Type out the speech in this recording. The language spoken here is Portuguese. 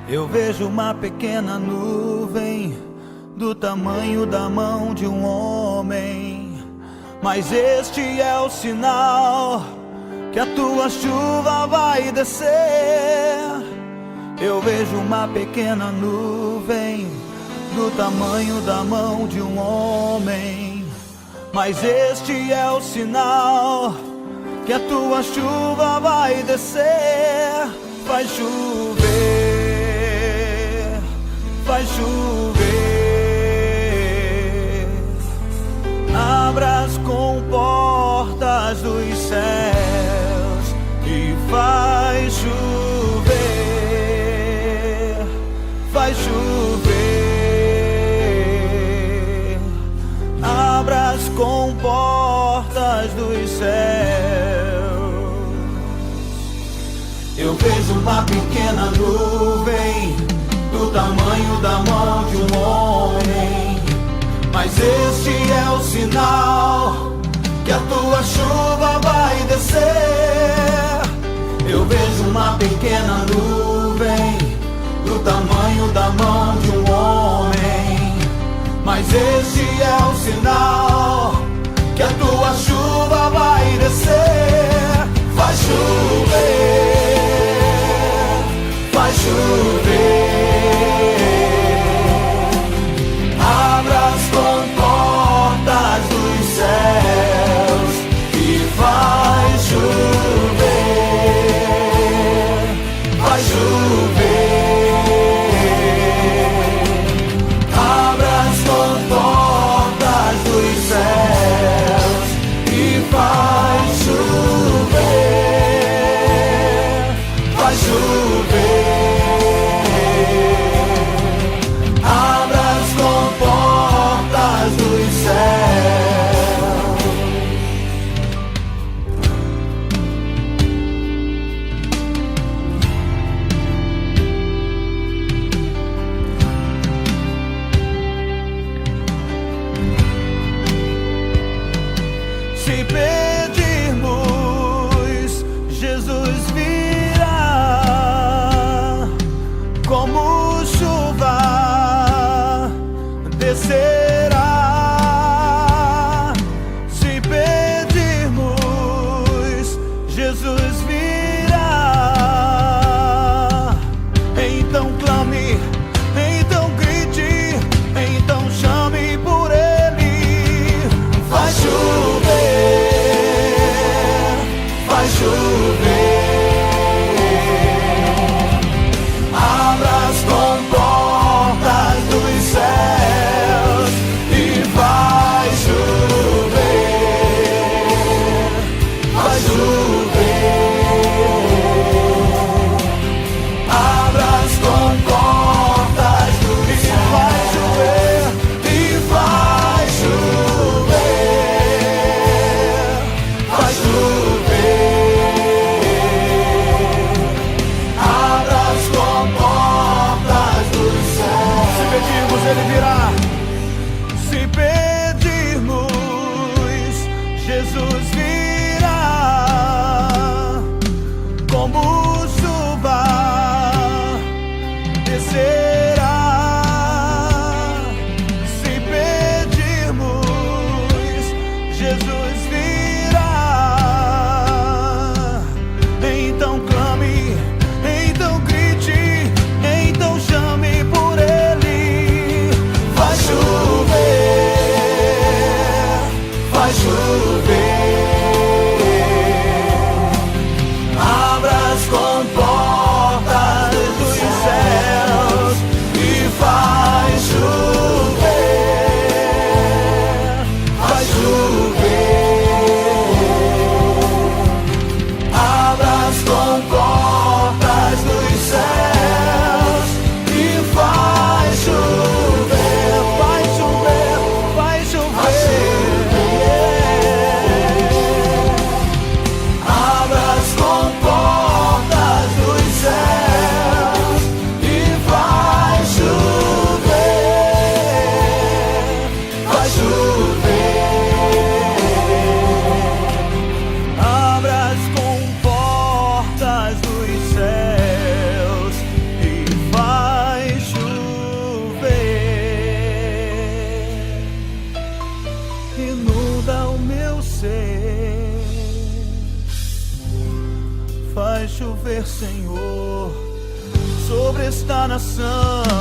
Eu vejo uma pequena nuvem do tamanho da mão de um homem, mas este é o sinal que a tua chuva vai descer. Eu vejo uma pequena nuvem do tamanho da mão de um homem, mas este é o sinal que a tua chuva vai descer. Vai chover, vai chover. Abra as comportas dos céus e vai chover, vai chover. Abra as comportas dos céus. Eu vejo uma pequena nuvem do tamanho da mão de um homem, mas este é o sinal que a tua chuva vai descer. Eu vejo uma pequena nuvem do tamanho da mão de um homem, mas este é o sinal que a tua chuva vai descer. Vai chover, vai chover. Abra as comportas dos céus e vai chover, vai chover. Abra as comportas dos céus e vai chover, vai chover. Abra as comportas dos céus. Se pedirmos, Jesus virá como chuva, descerá. Se pedirmos, Jesus virá. Então clame, então grite, então chame por Ele. Vai chover, vai chover. Abra as comportas dos céus e vai chover, vai chover. Abra as comportas dos céus, vai chover e vai chover, vai chover. Abra as comportas dos céus. Se pedirmos, Ele virá. Se pedirmos, Jesus virá como chuva, descerá. Se pedirmos, Jesus virá. Então clame, então grite, então chame por Ele. Vai chover, vai chover. faz chover, Senhor, sobre esta nação.